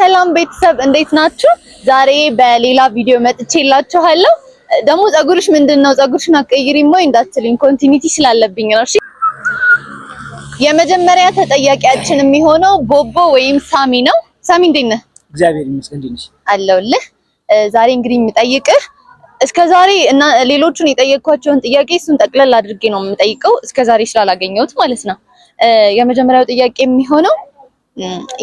ሰላም ቤተሰብ እንዴት ናችሁ? ዛሬ በሌላ ቪዲዮ መጥቼላችኋለሁ። ደግሞ ፀጉርሽ ምንድነው? ፀጉርሽን አትቀይሪም ወይ እንዳትልኝ ኮንቲኒቲ ስላለብኝ ነው። እሺ የመጀመሪያ ተጠያቂያችን የሚሆነው ቦቦ ወይም ሳሚ ነው። ሳሚ እንዴት ነህ? እግዚአብሔር ይመስገን። እንዴት ነሽ? አለሁልህ። ዛሬ እንግዲህ የምጠይቅህ እስከዛሬ እና ሌሎቹን የጠየቅኳቸውን ጥያቄ እሱን ጠቅለል አድርጌ ነው የምጠይቀው እስከዛሬ ስላላገኘሁት ማለት ነው። የመጀመሪያው ጥያቄ የሚሆነው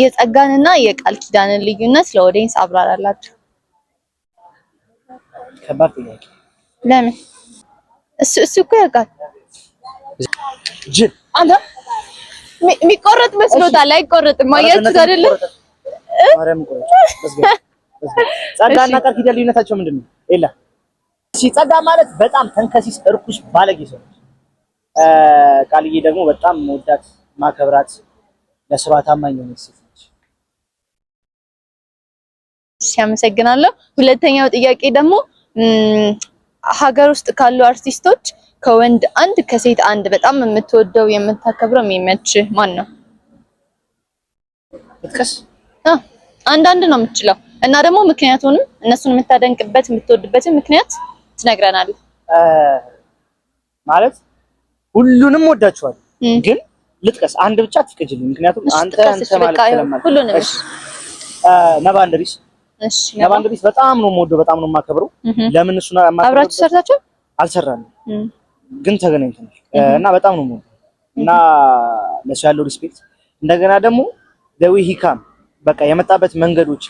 የጸጋንና የቃል ኪዳንን ልዩነት ለኦዲየንስ አብራራላችሁ። ከባድ ጥያቄ። ለምን? እሱ እኮ ያውቃል። አንተ የሚቆረጥ መስሎታል። አይቆረጥም። አያችሁት አይደለ? ጸጋና ቃል ኪዳን ልዩነታቸው ምንድን ነው? ኤላ እሺ፣ ጸጋ ማለት በጣም ተንከሲስ እርኩስ ባለጌ ሰው፣ ቃልዬ ደግሞ በጣም መወዳት ማከብራት ለስራ ታማኝ የሆነች ሴት ነች። አመሰግናለሁ። ሁለተኛው ጥያቄ ደግሞ ሀገር ውስጥ ካሉ አርቲስቶች ከወንድ አንድ ከሴት አንድ በጣም የምትወደው የምታከብረው የሚመች ማን ነው? እጥቀስ። አንዳንድ ነው የምትችለው እና ደግሞ ምክንያቱንም እነሱን የምታደንቅበት የምትወድበትን ምክንያት ትነግረናለህ። ማለት ሁሉንም ወዳቸዋለሁ ግን ልጥቀስ አንድ ብቻ አትፍቀጅልኝ። ምክንያቱም አንተ ማለት ስለማለት ሁሉንም። እሺ ነባ እንድሪስ። እሺ ነባ እንድሪስ በጣም ነው የምወደው፣ በጣም ነው የማከብረው። ለምን እሱን አብራችሁ ሰርታችሁ? አልሰራንም ግን ተገናኝተናል እና በጣም ነው የምወደው እና ለሱ ያለው ሪስፔክት እንደገና ደግሞ ዘዊ ሂካም በቃ የመጣበት መንገዶች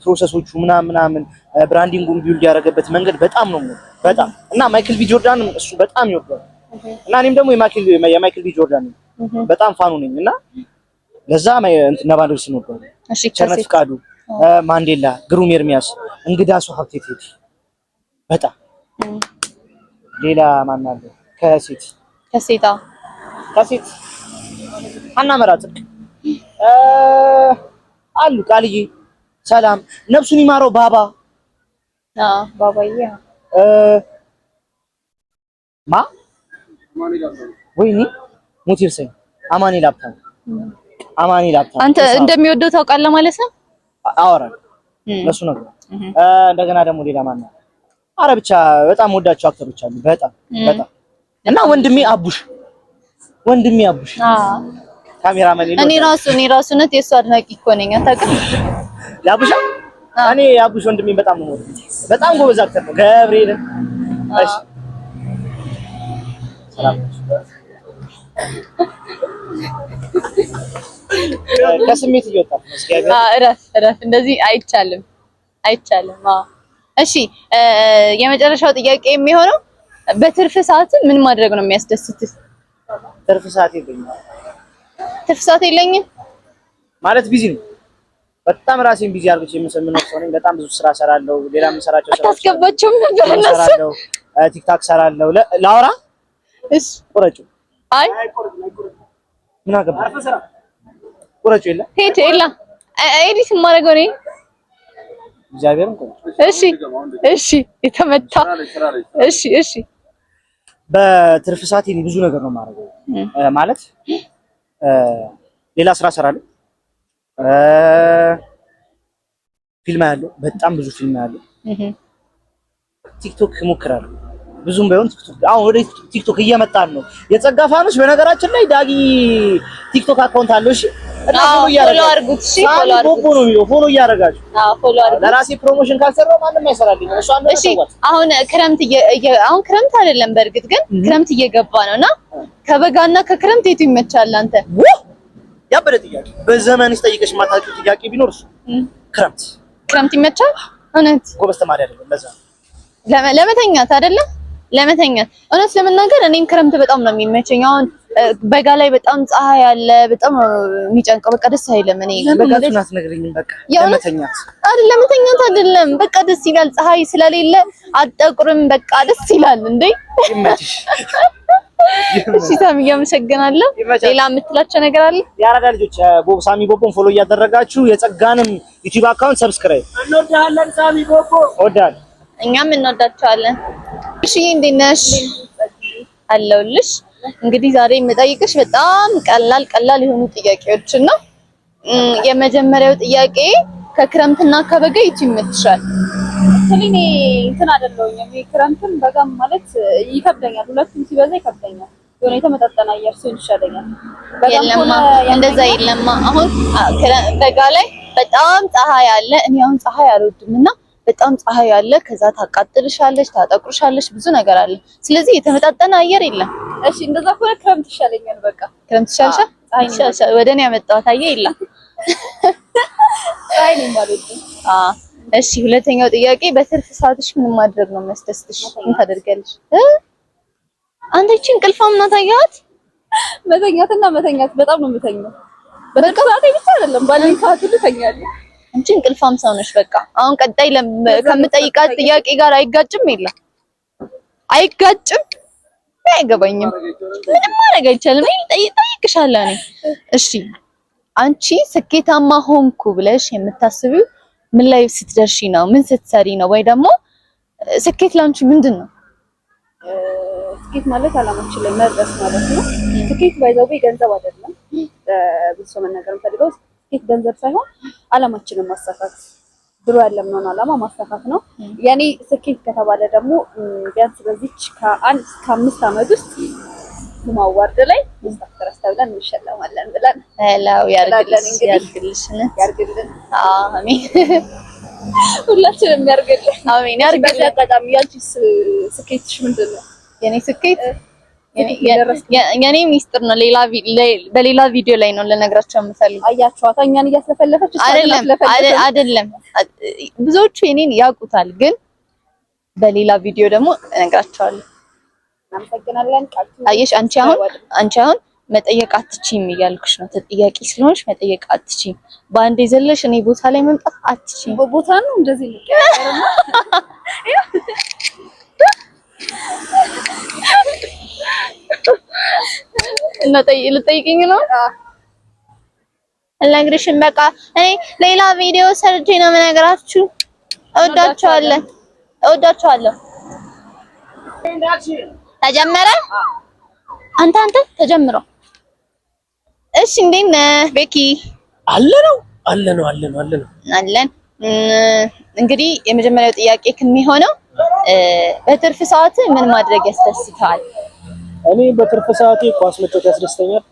ፕሮሰሶቹ ምናምን ብራንዲንጉን ቢልድ ያደረገበት መንገድ በጣም ነው የምወደው በጣም እና ማይክል ቢ ጆርዳን እሱ በጣም ይወዳል እና እኔም ደግሞ የማይክል ቢ ጆርዳን በጣም ፋኑ ነኝ እና ለዛ ነባ እንድሪስ ነው። እሺ ቸርነት ፍቃዱ፣ ማንዴላ፣ ግሩም ኤርሚያስ፣ እንግዳሱ ሀብቴ ቴዲ በጣም ሌላ ማን አለ? ከሴት ሀና መራጽቅ አሉ። ቃልዬ ሰላም ነፍሱን ይማረው። ባባዬ ወይኔ ሙቲር ሰኝ አማኑኤል ሀብታሙ አንተ እንደሚወደው ታውቃለህ ማለት ነው? አወራለሁ ለሱ ነገር። እንደገና ደግሞ ሌላ ማን ነው? አረ ብቻ በጣም ወዳቸው አክተሮች አሉ በጣም እና ወንድሜ አቡሽ ካሜራማን እኔ ራሱ ነት የሱ አድናቂ እኮ ነኝ። አታውቅም? ያቡሽ እኔ ያቡሽ ወንድሜ በጣም ነው በጣም ጎበዝ አክተር ነው። ገብርኤል እሺ ሰላም ከስሜት እየወጣ እረፍ እንደዚህ አይቻልም። እሺ የመጨረሻው ጥያቄ የሚሆነው በትርፍ ሰዓት ምን ማድረግ ነው የሚያስደስትህ? ትርፍ ሰዓት የለኝም ማለት ቢዚ ነው። በጣም ራሴን ቢዚ አድርጌ የምሰምነው ሰው ነኝ። በጣም ብዙ ስራ ሰራለሁ። ሌላ የምሰራቸው ስራዎች አታስገባቸውም ነበር እነሱ? ቲክታክ ሰራለሁ። ላውራ እሺ ቁረጩ። አይ ምን አገባ ቁረጩ የለ ሄድ የለ ኤዲት ማድረገው ነኝ። እግዚአብሔርን እሺ የተመታ እሺ በትርፍ ሰዓት ብዙ ነገር ነው የማደርገው። ማለት ሌላ ስራ ሰራለሁ። ፊልም ያለው በጣም ብዙ ፊልም ያለው ቲክቶክ እሞክራለሁ። ብዙም ባይሆን ቲክቶክ አሁን ወደ ቲክቶክ እየመጣን ነው። የጸጋ ፋኖች በነገራችን ላይ ዳጊ ቲክቶክ አካውንት አለው። እሺ እና ፎሎ ያደርጉት። እሺ ፎሎ ያደርጋችሁ። ፎሎ አድርጉ። ለራሴ ፕሮሞሽን ካልሰራው ማንም አይሰራልኝ። እሱ አንተ ተሰዋት። አሁን ክረምት አይደለም በእርግጥ ግን ክረምት እየገባ ነውና ከበጋና ከክረምት የቱ ይመቻል አንተ? ያበደ ጥያቄ በዘመንሽ ጠይቀሽ ማታውቂው ጥያቄ ቢኖር እሱ ክረምት ይመቻል። እውነት ጎበዝ ተማሪ አይደለም ለዛ ለመተኛት አይደለም ለመተኛት እውነት ለመናገር እኔም ክረምት በጣም ነው የሚመቸኝ። አሁን በጋ ላይ በጣም ፀሐይ አለ፣ በጣም የሚጨንቀው በቃ ደስ አይልም። እኔ በጋ ላይ አትነግሪኝም? በቃ ለመተኛት አይደለም በቃ ደስ ይላል። ፀሐይ ስለሌለ አጠቁርም በቃ ደስ ይላል። እንዴ ይመችሽ። እሺ ሳሚ አመሰግናለሁ። ሌላ የምትላቸው ነገር አለ? የአራዳ ልጆች ሳሚ ቦቦን ፎሎ እያደረጋችሁ የጸጋንም ዩቲዩብ አካውንት ሰብስክራይብ። እንወዳለን ሳሚ ቦቦ እወዳለሁ። እኛም እንወዳቸዋለን። እሺ እንዴት ነሽ? አለሁልሽ። እንግዲህ ዛሬ የምጠይቅሽ በጣም ቀላል የሆኑ ጥያቄዎችን ነው። የመጀመሪያው ጥያቄ ከክረምትና ከበጋ የቱ ይመችሻል? እኔ እንትን አይደለሁኝም። ክረምትም በጋም ማለት ይከብደኛል። ሁለቱም ሲበዛ ይከብደኛል። የሆነ የተመጣጠነ አየር ሲሆን ይሻለኛል። የለማ እንደዛ የለማ። አሁን በጋ ላይ በጣም ፀሐይ አለ። እኔ አሁን ፀሐይ አልወድም እና በጣም ፀሐይ አለ። ከዛ ታቃጥልሻለች፣ ታጠቁርሻለች፣ ብዙ ነገር አለ። ስለዚህ የተመጣጠነ አየር የለም። እሺ እንደዛ ከሆነ ክረምት ይሻለኛል። በቃ ክረምት ይሻልሻል? ይሻልሻል። ወደ እኔ ያመጣሁት አየር የለም። ፀሐይ ነው ማለት ነው። እሺ ሁለተኛው ጥያቄ በትርፍ ሰዓትሽ ምን ማድረግ ነው የሚያስደስትሽ? ምን ታደርጊያለሽ? አንተ እቺ እንቅልፋም ናት አያት። መተኛትና መተኛት በጣም ነው የምተኛው። በትርፍ ሰዓቴ ብቻ አይደለም ባለኝ ሰዓት ሁሉ እተኛለሁ። አንቺ እንቅልፋም ሰው ነሽ። በቃ አሁን ቀጣይ ከምጠይቃት ጥያቄ ጋር አይጋጭም? የለም አይጋጭም። አይገባኝም። ምንም ማድረግ አይቻልም። ጠይቅሻለሁ እኔ። እሺ አንቺ ስኬታማ ሆንኩ ብለሽ የምታስቢው ምን ላይ ስትደርሺ ነው? ምን ስትሰሪ ነው? ወይ ደግሞ ስኬት ላንቺ ምንድን ነው? ስኬት ማለት አላማችን ላይ መድረስ ማለት ነው። ስኬት ባይዘው ገንዘብ አይደለም። ብዙ ሰው መናገር የምፈልገው ስኬት ገንዘብ ሳይሆን አላማችንን ማሳካት፣ ድሮ ያለምነውን አላማ ማሳካት ነው። ያኔ ስኬት ከተባለ ደግሞ ቢያንስ በዚች ከ1 እስከ 5 ዓመት ውስጥ ማዋርድ ላይ ሙስታፈር አስተብለን እንሸለማለን ብለን ሄላው ያርግልሽ። አሜን። ሁላችንም ያርግልን። አሜን ያርግልሽ። አጋጣሚ ያንቺስ ስኬትሽ ምንድን ነው? የኔ ስኬት የኔ ሚስጥር ነው። በሌላ ቪዲዮ ላይ ነው ልነግራቸው የምፈልገው። አያችኋት እኛን እያስለፈለፈች አይደለም። ብዙዎቹ የኔን ያውቁታል፣ ግን በሌላ ቪዲዮ ደግሞ እነግራቸዋለሁ። እናመሰግናለን። አየሽ አንቺ አሁን መጠየቅ አትችይም እያልኩሽ ነው። ተጠያቂ ስለሆንሽ መጠየቅ አትችይም። በአንዴ ዘለሽ እኔ ቦታ ላይ መምጣት አትችይም። በቦታ ነው እንደዚህ ልቀያየርና እና ልጠይቅኝ ነው አልነግርሽም። በቃ እኔ ሌላ ቪዲዮ ሰርቼ ነው የምነግራችሁ። እወዳችኋለሁ። ተጀመረ። አንተ ተጀምሮ። እሺ እንዴት ነህ ቤኪ? አለን። እንግዲህ የመጀመሪያው ጥያቄ ከሚሆነው በትርፍ ሰዓት ምን ማድረግ ያስደስታል? እኔ በትርፍ ሰዓቴ ኳስ መጫወት ያስደስተኛል፣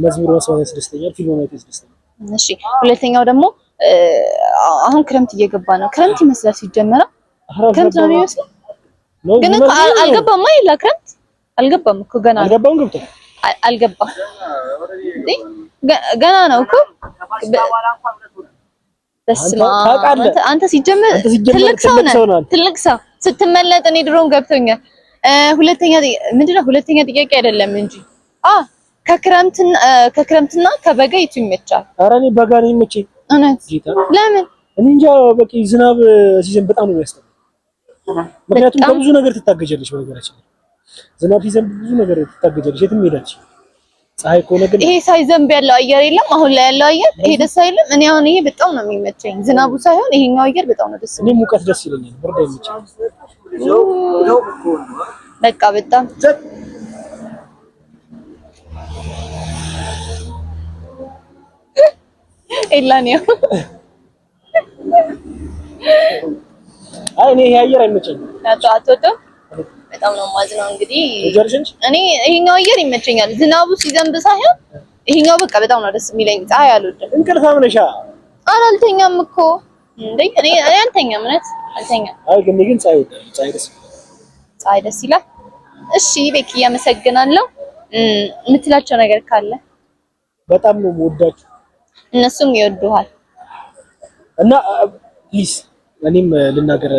መዝሙር መስማት ያስደስተኛል፣ ፊልም ማየት ያስደስተኛል። እሺ ሁለተኛው ደግሞ አሁን ክረምት እየገባ ነው። ክረምት ይመስላል ሲጀመር። ክረምት ነው የሚመስለው ግን አልገባም። አይላ ክረምት አልገባም እኮ ገና አልገባም። ገና ነው እኮ። በስመ አብ አንተ ሲጀመር ትልቅ ሰው ስትመለጥ እኔ ድሮም ገብቶኛል። ሁለተኛ ጥያቄ አይደለም እንጂ ከክረምትና ከበጋ የቱ ይመቻል? ኧረ እኔ በጋ ነው የሚመቸኝ። እውነት? ለምን? እኔ እንጃ በቃ ዝናብ ሲዘንብ በጣም ነው የሚያስጠላው። ምክንያቱም ከብዙ ነገር ትታገጃለሽ። በነገራችን ላይ ዝናብ ሲዘንብ ብዙ ነገር ትታገጃለሽ፣ የትም ሄዳለሽ። ፀሐይ ከሆነ ግን ይሄ ሳይዘንብ ያለው አየር የለም። አሁን ላይ ያለው አየር ይሄ ደስ አይልም። እኔ አሁን ይሄ በጣም ነው የሚመቸኝ፣ ዝናቡ ሳይሆን ይሄኛው አየር በጣም ነው ደስ የሚለኝ። እኔ ሙቀት ደስ ይለኛል፣ ብርድ አይመቸኝም። በቃ በጣም ኤላኒያ እኔ ይሄ አየር አይመቸኝም። አትወደው? በጣም ነው የማዝነው። እንግዲህ እኔ ይሄኛው አየር ይመቸኛል፣ ዝናቡ ሲዘንብ ሳይሆን ይሄኛው በቃ በጣም ነው ደስ የሚለኝ። ፀሐይ አልወድም። እንቅልፋም ነሻ? አልተኛም እኮ እንዴ! እኔ አልተኛም፣ እውነት አልተኛም። ግን ፀሐይ ደስ ይላል። እሺ ቤኪ አመሰግናለሁ። የምትላቸው ነገር ካለ? በጣም ነው የምወዳችሁ፣ እነሱም ይወዱሃል እና ፕሊዝ እኔም ልናገር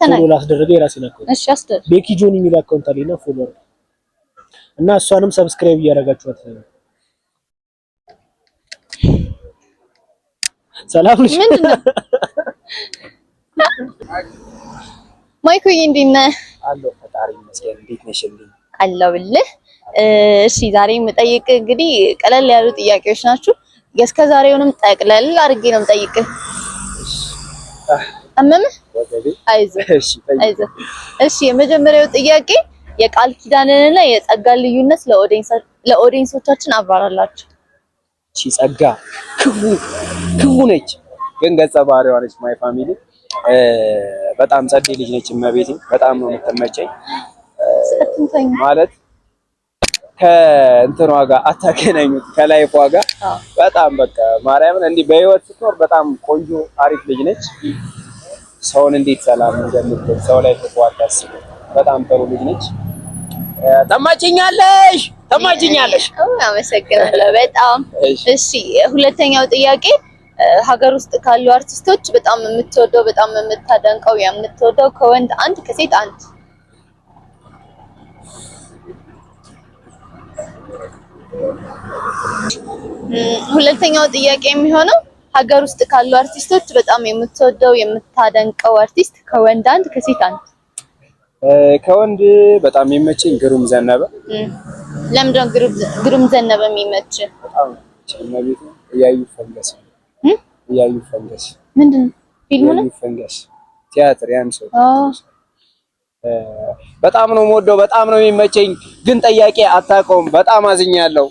ፎሎ ላስደረገ የራሴን አካውንት። እሺ አስደር ቤኪ ጆኒ የሚል አካውንት አለኝና ፎሎ እና እሷንም ሰብስክራይብ እያደረጋችኋት። ሰላም ነሽ? ምንድነው ማይኩዬ እንዴት ነህ? አለሁ ፈጣሪ ይመስገን። እንዴት ነሽልኝ? አለሁልህ። እሺ ዛሬ የምጠይቅ እንግዲህ ቀለል ያሉ ጥያቄዎች ናቸው። እስከ ዛሬውንም ጠቅለል አድርጌ ነው የምጠይቅህ። አመመህ? አይዞህ። እሺ የመጀመሪያው ጥያቄ የቃል ኪዳንንና የጸጋን ልዩነት ለኦዲየንሶቻችን አብራራላችሁ። እሺ ጸጋ ክፉ ነች፣ ግን ገጸ ባህሪዋ ነች ማይ ፋሚሊ። በጣም ጸዴ ልጅ ነች። እመቤቴ በጣም ነው የምትመቸኝ ማለት ከእንትኗ ጋር አታገናኙት ከላይፏ ጋር በጣም በቃ ማርያምን እንዲህ በህይወት ስትኖር በጣም ቆንጆ አሪፍ ልጅ ነች። ሰውን እንዴት ሰላም እንደምትል ሰው ላይ ፍቅር አታስብ። በጣም ጥሩ ልጅ ነች። ተማጭኛለሽ። አመሰግናለሁ በጣም እሺ። ሁለተኛው ጥያቄ ሀገር ውስጥ ካሉ አርቲስቶች በጣም የምትወደው በጣም የምታደንቀው የምትወደው ከወንድ አንድ ከሴት አንድ። ሁለተኛው ጥያቄ የሚሆነው ሀገር ውስጥ ካሉ አርቲስቶች በጣም የምትወደው የምታደንቀው አርቲስት ከወንድ አንድ ከሴት አንድ። ከወንድ በጣም የሚመቸኝ ግሩም ዘነበ። ለምንድን ነው ግሩም ዘነበ የሚመች? በጣም ነው እያዩ ፈንገስ ምንድን ነው ፊልም ነው? ፈንገስ ቲያትር ያን ሰው በጣም ነው የምወደው፣ በጣም ነው የሚመቸኝ። ግን ጥያቄ አታውቀውም። በጣም አዝኛለሁ።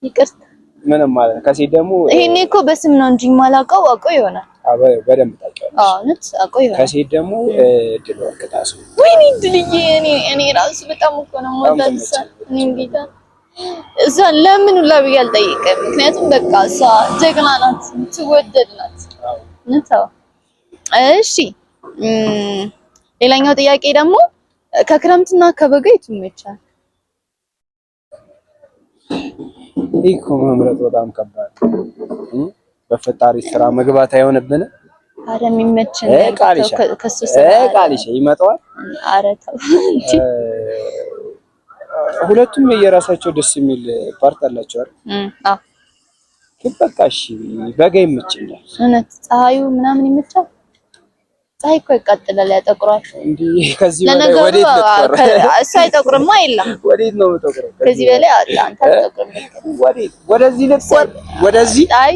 ይቅርታ ምንም ማለት ነው። ከሴት ደግሞ ይሄኔ እኮ በስም ነው እንጂ የማላውቀው አውቀው ይሆናል። በደንብ ታውቂዋለሽ። ነት አውቀው ይሆናል። ከሴት ደግሞ ድል ወርቅታሱ። ወይኔ ድልዬ እኔ ራሱ በጣም እኮ ነው የምወዳት። እኔ እንዴት እሷ ለምን ሁላ ብዬ አልጠይቅም። ምክንያቱም በቃ እሷ ጀግና ናት፣ ትወደድ ናት። እንታው እሺ። ሌላኛው ጥያቄ ደግሞ ከክረምትና ከበጋ የቱ ይመቻል? ይሄ መምረጥ በጣም ከባድ ነው። በፈጣሪ ስራ መግባት አይሆንብንም። አረ የሚመችን ከሱ ቃልሽ ይመጣዋል። አረ ተው እንጂ ሁለቱም የየራሳቸው ደስ የሚል ፓርት አላቸው አይደል? ግን በቃ እሺ በጋ ይመችኛል። እውነት ፀሐዩ ምናምን ይመቻል። ፀሐይ እኮ ያቃጥላል፣ ያጠቁራል። እንዴ ከዚህ በላይ ወዴት ልትቆር? እሱ አይጠቁርማ የለም። ወዴት ነው የምጠቁረው? ከዚህ በላይ አንተ አትጠቁርም። ወዴት? ወደዚህ ልትቆር? ወደዚህ? አይ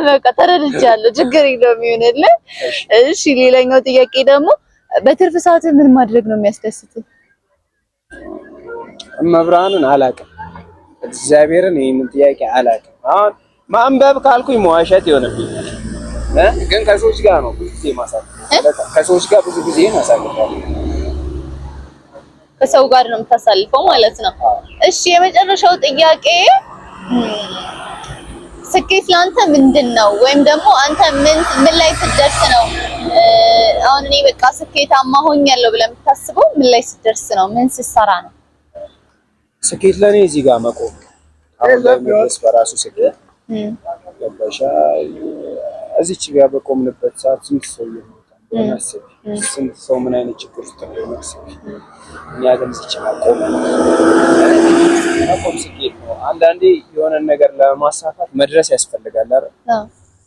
በቃ ተረድቻለሁ። ችግር የለውም ይሆንልህ። እሺ ሌላኛው ጥያቄ ደግሞ በትርፍ ሰዓት ምን ማድረግ ነው የሚያስደስትህ? መብራንን አላውቅም። እግዚአብሔርን ይሄንን ጥያቄ አላውቅም። አሁን ማንበብ ካልኩኝ መዋሸት ይሆንብኛል። ግን ከሰዎች ጋር ነው ብዙ ጊዜ ማሳለፍ። ከሰዎች ጋር ብዙ ጊዜ ማሳለፋለሁ። ከሰው ጋር ነው የምታሳልፈው ማለት ነው። እሺ የመጨረሻው ጥያቄ ስኬት ለአንተ ምንድን ነው? ወይም ደግሞ አንተ ምን ላይ ስትደርስ ነው አሁን እኔ በቃ ስኬታማ ሆኛለሁ ብለህ የምታስበው ምን ላይ ስትደርስ ነው? ምን ስትሰራ ነው? ስኬት ለኔ እዚህ ጋር መቆም አሁን ላይ መድረስ በራሱ ስኬት ገባሻ? እዚች ጋር በቆምንበት ሰዓት ስንት ሰው ይሞታል? ስንት ሰው ምን አይነት ችግር ውስጥ ነው ያሰብ? እኛ ግን እዚች መቆም ስኬት ነው። አንዳንዴ የሆነ ነገር ለማሳካት መድረስ ያስፈልጋል አይደል?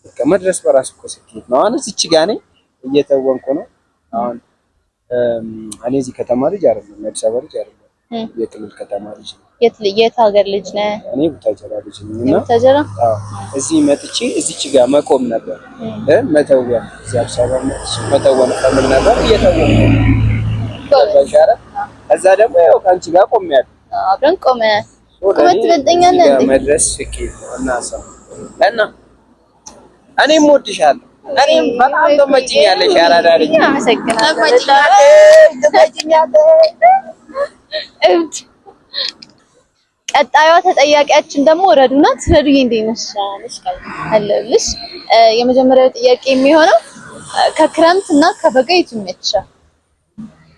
በቃ መድረስ በራሱ እኮ ስኬት ነው። አሁን እዚች ጋር ነኝ እየተወንኩ ነው። አሁን እኔ እዚህ ከተማ ልጅ አይደለም፣ አዲስ አበባ ልጅ አይደለም፣ የክልል ከተማ ልጅ ነው። የት ሀገር ልጅ ነህ? እኔ ቡታጀራ ልጅ ነኝ። እና ቡታጀራ? አዎ እዚህ መጥቼ እዚች ጋር መቆም ነበር መተወን። እዚህ አዲስ አበባ መጥቼ መተወን ፈልግ ነበር፣ እየተወንኩ ነው። እዛ ደግሞ ያው ከአንቺ ጋር ቆሜያለሁ። አብረን ቆመን ቁመት ትበልጠኛለህ እንዴ? መድረስ ስኬት ነው እና ሰው እና እኔም እወድሻለሁ። እኔም በጣም ትመጪኛለሽ። ያራዳ ልጅ አመሰግናለሁ። ቀጣዩዋ ተጠያቂያችን ደግሞ ረዱ ናት። ረዱዬ እንዴት ነሽ? አለሁልሽ። የመጀመሪያው ጥያቄ የሚሆነው ከክረምት እና ከበጋ የቱ ይመችሻል?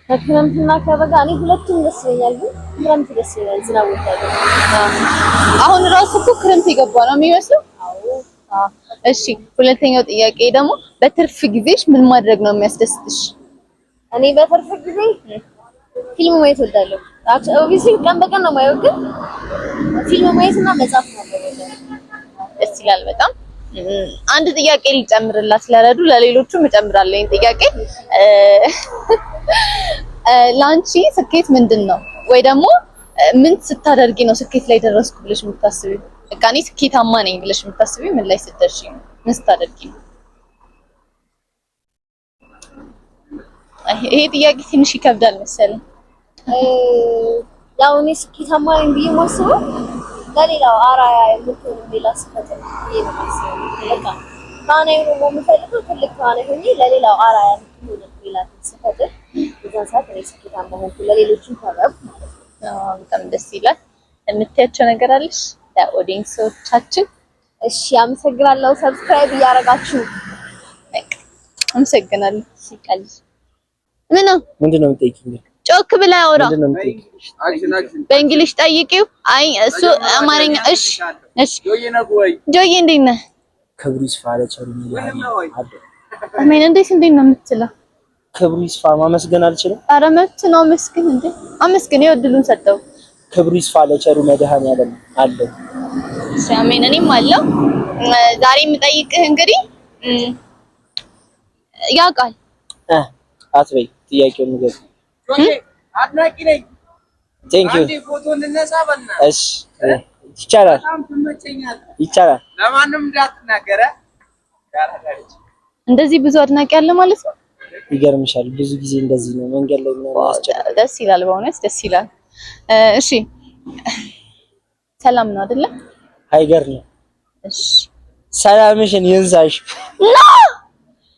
ከክረምትና ከበጋ እኔ ሁለቱም ደስ ይለኛል፣ ግን ክረምት ደስ ይለኛል። ዝናብ ወጣለሁ። አሁን ራሱ እኮ ክረምት የገባ ነው የሚመስለው። እሺ ሁለተኛው ጥያቄ ደግሞ በትርፍ ጊዜሽ ምን ማድረግ ነው የሚያስደስትሽ? እኔ በትርፍ ጊዜ ፊልም ማየት እወዳለሁ። ኦብቪስሊ ቀን በቀን ነው የማየው፣ ግን ፊልም ማየት እና መጽሐፍ ማንበብ ደስ ይላል በጣም። አንድ ጥያቄ ልጨምርላት ለረዱ፣ ለሌሎቹም እጨምራለሁ ይሄን ጥያቄ። ላንቺ ስኬት ምንድን ነው? ወይ ደግሞ ምን ስታደርጊ ነው ስኬት ላይ ደረስኩ ብለሽ የምታስቢው? በቃ እኔ ስኬታማ ነኝ ብለሽ የምታስቢው ምን ላይ ስትደርሺ ነው? ምን ስታደርጊ ነው? ይሄ ጥያቄ ትንሽ ይከብዳል መሰለኝ። ያው እኔ ስኬታማ ነኝ ብዬ የማስበው ለሌላው አራያ የምትሆን ሌላ ስፈጥር በቃ ተዋናይ ነው የምፈልገው። ትልቅ ተዋናይ ሆኜ ለሌላው አራያ ሆነ ሌላት ስፈጥር በዛን ሰዓት እኔ ስኬታማ ሆንኩ፣ ለሌሎችም ተረፍ ማለት ነው። በጣም ደስ ይላል። የምትያቸው ነገር አለሽ ለኦዲየንሶቻችን? እሺ አመሰግናለሁ። ሰብስክራይብ እያደረጋችሁ አመሰግናለሁ። ሲቀል ምንድነው የምትጠይቂኝ? ጮክ ብላ አውራ። ምንድነው የምትጠይቂኝ? በእንግሊሽ ጠይቂው። አይ እሱ አማርኛ። እሺ እሺ። ጆዬ እንዴት ነህ? ክብሩ ይስፋ ለቸሩ አሜን። እንዴት ነው የምትለው? ክብሩ ይስፋ ማመስገን አልችልም? ኧረ መብት ነው። አመስግን እንዴ አመስግን። የእድሉን ሰጠው። ክብሩ ይስፋ ለቸሩ መድኃኒዓለም አለ። እሺ አሜን። እኔም አለው። ዛሬ የምጠይቅህ እንግዲህ ያውቃል አትበይ። ጥያቄውን ንገር። አድናቂ ነኝ። ቴንክ ዩ። አንዴ ፎቶ እንነሳ በእና። እሺ ይቻላል። በጣም ትመቸኛለህ። ይቻላል። ለማንም እንዳትናገረ። እንደዚህ ብዙ አድናቂ አለ ማለት ነው። ይገርምሻል። ብዙ ጊዜ እንደዚህ ነው መንገድ ላይ ምናምን ያስጨንቃል። ደስ ይላል፣ በእውነት ደስ ይላል። እሺ ሰላም ነው አይደለ? አይገርም። እሺ ሰላምሽን ይንሳሽ።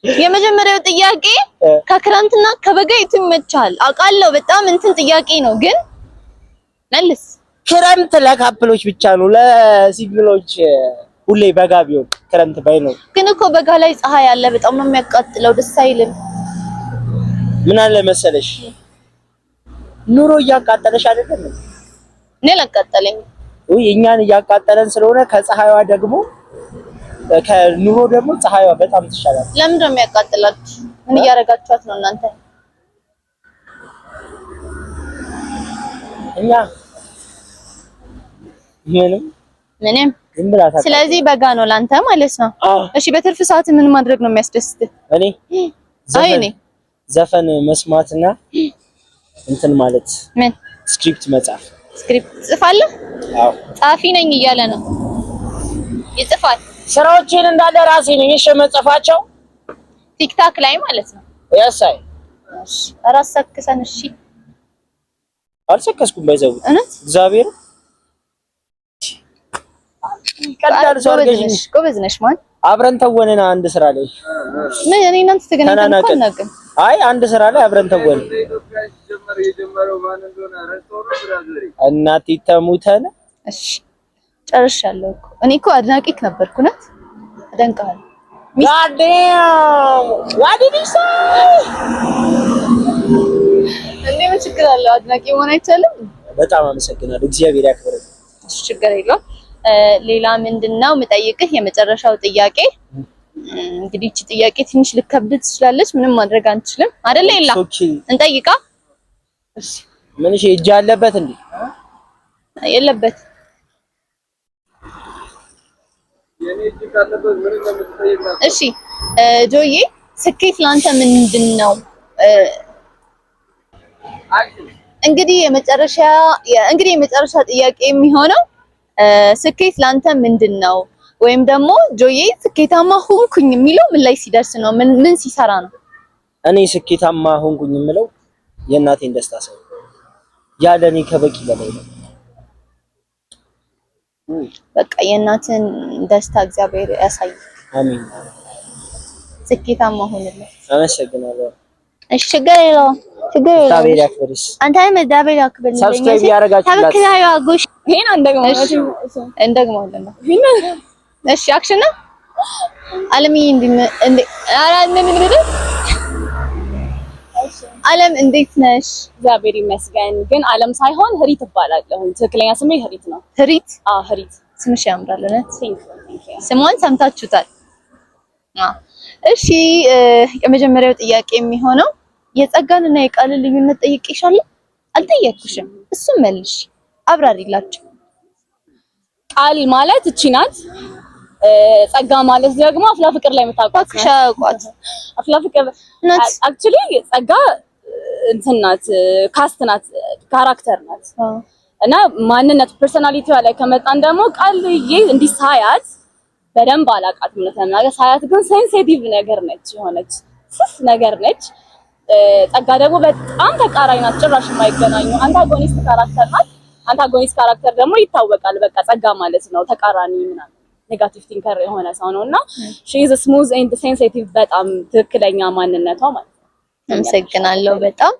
የመጀመሪያው ጥያቄ ከክረምትና ከበጋ የቱ ይመቻል? አውቃለሁ በጣም እንትን ጥያቄ ነው፣ ግን መልስ። ክረምት ለካፕሎች ብቻ ነው፣ ለሲንግሎች ሁሌ በጋ ቢሆን ክረምት ባይኖር። ግን እኮ በጋ ላይ ፀሐይ አለ፣ በጣም ነው የሚያቃጥለው፣ ደስ አይልም። ምን አለ መሰለሽ ኑሮ እያቃጠለሽ አይደለም? እኔ አላቃጠለኝም። እኛን እያቃጠለን ስለሆነ ከፀሐይዋ ደግሞ ከኑሮ ደግሞ ፀሐይዋ በጣም ትሻላለች። ለምን ነው የሚያቃጥላችሁ? ምን እያደረጋችኋት ነው እናንተ? እኛ ምንም ዝም ብላ ታውቃለች። ስለዚህ በጋ ነው ላንተ ማለት ነው። እሺ በትርፍ ሰዓት ምን ማድረግ ነው የሚያስደስትህ? እኔ ዘፈን መስማትና እንትን ማለት ምን ስክሪፕት መጻፍ። ስክሪፕት ጽፋለህ? አዎ ጻፊ ነኝ እያለ ነው። ይጽፋል። ስራዎችን እንዳለ ራሴ ነኝ የምጽፋቸው ቲክታክ ላይ ማለት ነው። ያሳይ ራስ ሰክሰን። እሺ አልሰከስኩም። ባይዘው እውነት እግዚአብሔር ቀላል ሰው አርገሽ ጎበዝ ነሽ። ማን አብረን ተወነና አንድ ስራ ላይ ምን እኔ እናንተ ተገናኝተን እኮ አናውቅም። አይ አንድ ስራ ላይ አብረን ተወን። እናቴ ተሙተን። እሺ ጨርሻለሁ እኮ እኔ እኮ አድናቂክ ነበርኩ። እውነት አደንቃለሁ። ጋዴም ዋዲዲሳ እንዴ ምን ችግር አለው? አድናቂ መሆን አይቻልም? በጣም አመሰግናለሁ። እግዚአብሔር ያክብረው። እሺ ችግር የለውም። ሌላ ምንድነው የምጠይቅህ? የመጨረሻው ጥያቄ እንግዲህ እቺ ጥያቄ ትንሽ ልከብድ ትችላለች። ምንም ማድረግ አንችልም አይደለ? ይላ እንጠይቃ። እሺ ምን እሺ እጅ አለበት እንዴ? የለበት። እሺ ጆዬ ስኬት ላንተ ምንድነው? እንግዲህ የመጨረሻ ጥያቄ የሚሆነው ስኬት ላንተ ምንድነው? ወይም ደግሞ ጆዬ ስኬታማ ሆንኩኝ የሚለው ምን ላይ ሲደርስ ነው? ምን ሲሰራ ነው? እኔ ስኬታማ ሆንኩኝ የምለው የእናቴን ደስታ ሳይ ያለኔ ከበቂ በላይ ነው። በቃ የእናትን ደስታ እግዚአብሔር ያሳይ። አሜን። ስኬታማ ሆንልህ። አመሰግናለሁ። እሺ ችግር የለውም። እግዚአብሔር ያክብርሽ። አንተ እግዚአብሔር ያክብርልኝ። ሰብስክራይብ ያደርጋችሁላት ተበክራዩ አጎሽ ይሄን እንደግመዋለን። እሺ አክሽን ነው አለምዬ አለም እንዴት ነሽ? እግዚአብሔር ይመስገን። ግን አለም ሳይሆን ህሪት እባላለሁ። ትክክለኛ ስሜ ህሪት ነው። ህሪት? አዎ ህሪት። ስምሽ ያምራል። እውነት ስሟን ሰምታችሁታል? እሺ የመጀመሪያው ጥያቄ የሚሆነው የጸጋንና የቃልን ልዩነት ጠይቄሻለሁ? አልጠየቅኩሽም። እሱም መልሽ፣ አብራሪላችሁ። ቃል ማለት እቺ ናት። ጸጋ ማለት ደግሞ አፍላ ፍቅር ላይ የምታውቋት ሻቋት። አፍላ ፍቅር አክቹሊ ጸጋ እንትን ናት፣ ካስት ናት፣ ካራክተር ናት እና ማንነት ፐርሰናሊቲዋ ላይ ከመጣን ደግሞ ቃልዬ እንዲህ ሳያት በደንብ አላውቃትም ለተናገር ሳያት ግን ሴንሲቲቭ ነገር ነች፣ የሆነች ስስ ነገር ነች። ጸጋ ደግሞ በጣም ተቃራኒ ናት፣ ጭራሽ የማይገናኙ አንታጎኒስት ካራክተር ናት። አንታጎኒስት ካራክተር ደግሞ ይታወቃል፣ በቃ ጸጋ ማለት ነው ተቃራኒ ምናምን ኔጋቲቭ ቲንከር የሆነ ሰው ነውና ሺ ኢዝ ስሙዝ ኤንድ ሴንሲቲቭ በጣም ትክክለኛ ማንነቷ ማለት ነው። አመሰግናለሁ በጣም።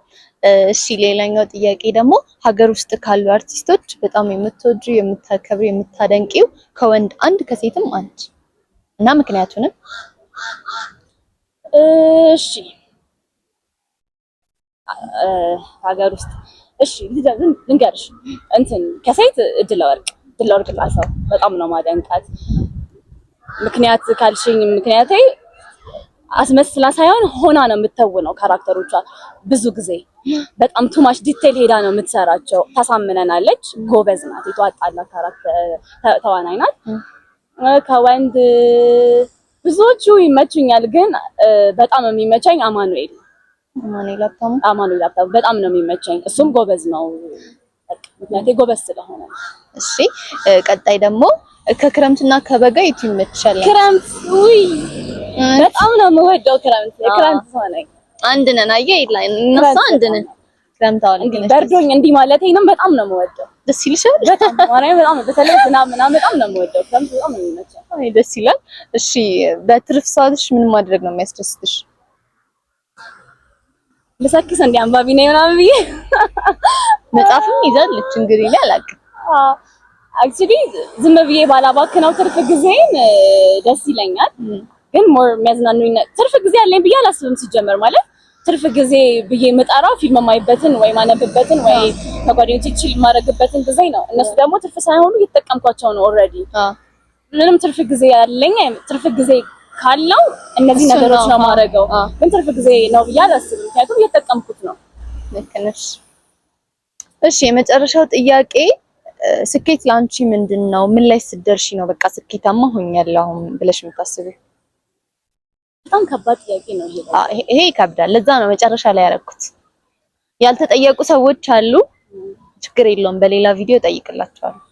እሺ ሌላኛው ጥያቄ ደግሞ ሀገር ውስጥ ካሉ አርቲስቶች በጣም የምትወጂው የምታከብሪው የምታደንቂው ከወንድ አንድ ከሴትም አንድ እና ምክንያቱንም? እሺ ሀገር ውስጥ እሺ ልንገርሽ እንትን ከሴት እድለወርቅ ጣሰው በጣም ነው ማደንቃት። ምክንያት ካልሽኝ ምክንያቴ አስመስላ ሳይሆን ሆና ነው የምትተውነው ካራክተሮቿ ብዙ ጊዜ በጣም ቱማች ዲቴል ሄዳ ነው የምትሰራቸው። ታሳምነናለች፣ ጎበዝ ናት፣ የተዋጣላት ካራክተር ተዋናይ ናት። ከወንድ ብዙዎቹ ይመቹኛል፣ ግን በጣም የሚመቸኝ አማኑኤል ሀብታሙ በጣም ነው የሚመቸኝ። እሱም ጎበዝ ነው፣ ምክንያቴ ጎበዝ ስለሆነ። እሺ ቀጣይ ደግሞ ከክረምትና ከበጋ የቱ ይመችሻል? ክረምት ውይ በጣም ነው የምወደው ክረምት። የክረምት ሰው ነኝ። አንድ ነን አየህ ይላል እነሱ አንድ ነን። ክረምት አሁን እንዲህ በርዶኝ እንዲህ ማለቴንም በጣም ነው የምወደው። ደስ ይልሻል? በጣም በጣም በተለይ ዝናብ ምናምን በጣም ነው የምወደው። ክረምት በጣም ነው የሚመቸኝ። አይ ደስ ይላል። እሺ በትርፍ ሰዓትሽ ምን ማድረግ ነው የሚያስደስትሽ? ልሰክስ እንደ አንባቢ ነኝ ምናምን ብዬ መጽሐፍም ይዛለች እንግዲህ ላይ አላውቅም። አክቹሊ ዝም ብዬ ባላባክነው ትርፍ ጊዜን ደስ ይለኛል። ግን ሞር የሚያዝናኑኝ ትርፍ ጊዜ አለኝ ብዬ አላስብም። ሲጀመር ማለት ትርፍ ጊዜ ብዬ የምጠራው ፊልም ማይበትን ወይ ማነብበትን ወይ ከጓደኞቼ ቺል ማድረግበትን ጊዜ ነው። እነሱ ደግሞ ትርፍ ሳይሆኑ እየተጠቀምኳቸው ነው ኦልሬዲ። ምንም ትርፍ ጊዜ ያለኝ ትርፍ ጊዜ ካለው እነዚህ ነገሮች ነው ማድረገው። ግን ትርፍ ጊዜ ነው ብዬ አላስብም፣ ምክንያቱም እየተጠቀምኩት ነው። ልክ ነሽ። እሺ የመጨረሻው ጥያቄ ስኬት ላንቺ ምንድነው? ምን ላይ ስትደርሺ ነው በቃ ስኬታማ ሆኛለሁ አሁን ብለሽ የምታስቢው? በጣም ከባድ ጥያቄ ነው ይሄ ይከብዳል። ለዛ ነው መጨረሻ ላይ ያደረኩት። ያልተጠየቁ ሰዎች አሉ፣ ችግር የለውም በሌላ ቪዲዮ ጠይቅላችኋለሁ።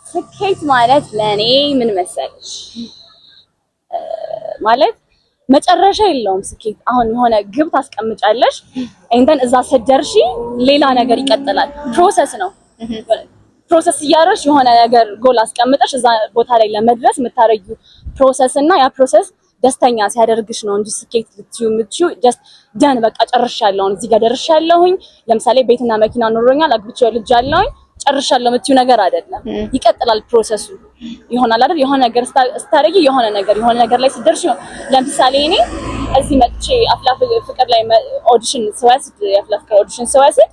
ስኬት ማለት ለኔ ምን መሰለሽ ማለት መጨረሻ የለውም ስኬት። አሁን የሆነ ግብ ታስቀምጫለሽ እንትን እዛ ስትደርሺ ሌላ ነገር ይቀጥላል። ፕሮሰስ ነው። ፕሮሰስ እያደረግሽ የሆነ ነገር ጎል አስቀምጠሽ እዛ ቦታ ላይ ለመድረስ የምታረጊው ፕሮሰስ እና ያ ፕሮሰስ ደስተኛ ሲያደርግሽ ነው እንጂ ስኬት ልትዩ የምትችይው ጀስት ደን በቃ ጨርሻለሁ እዚህ ጋር ደርሻለሁኝ። ለምሳሌ ቤትና መኪና ኖሮኛል፣ አግብቼው ልጅ አለሁኝ፣ ጨርሻለሁ የምትዩ ነገር አይደለም። ይቀጥላል ፕሮሰሱ። ይሆናል አይደል? የሆነ ነገር ስታረጊ የሆነ ነገር ላይ ስትደርሺ ነው። ለምሳሌ እኔ እዚህ መጥቼ አፍላ ፍቅር ላይ ኦዲሽን ስወስድ የአፍላ ፍቅር ኦዲሽን ስወስድ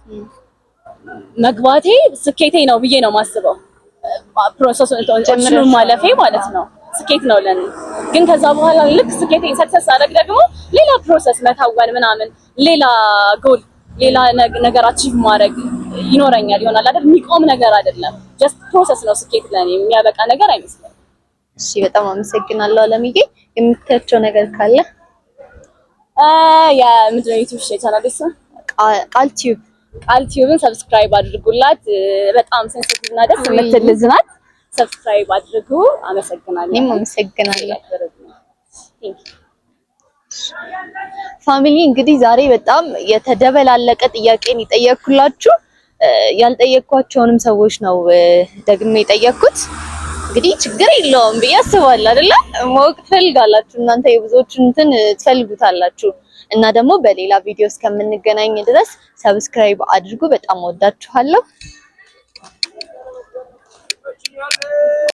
መግባቴ ስኬቴ ነው ብዬ ነው የማስበው። ፕሮሰሱን ኦዲሽኑን ማለፌ ማለት ነው ስኬት ነው ለኔ። ግን ከዛ በኋላ ልክ ስኬቴ ሰክሰስ አደረግ ደግሞ ሌላ ፕሮሰስ መታወን ምናምን ሌላ ጎል ሌላ ነገር አቺቭ ማድረግ ይኖረኛል። ይሆናል አይደል? የሚቆም ነገር አይደለም። ጀስት ፕሮሰስ ነው ስኬት ለኔ፣ የሚያበቃ ነገር አይመስልም። እሺ በጣም አመሰግናለሁ አለምዬ። የምትያቸው ነገር ካለ? የምንድን ነው ዩቲዩብ ቻናል እሱ ቃል ቲዩብን ሰብስክራይብ አድርጉላት። በጣም ሴንሲቲቭ እና ደስ የምትል ልጅ ናት። ሰብስክራይብ አድርጉ። አመሰግናለሁ። እኔም አመሰግናለሁ። ፋሚሊ እንግዲህ ዛሬ በጣም የተደበላለቀ ጥያቄን የጠየቅኩላችሁ፣ ያልጠየቅኳቸውንም ሰዎች ነው ደግሜ የጠየቅኩት። እንግዲህ ችግር የለውም ብዬ አስባለሁ አይደለ? ማወቅ ትፈልጋላችሁ እናንተ የብዙዎቹን እንትን ትፈልጉታላችሁ። እና ደግሞ በሌላ ቪዲዮ እስከምንገናኝ ድረስ ሰብስክራይብ አድርጉ። በጣም ወዳችኋለሁ።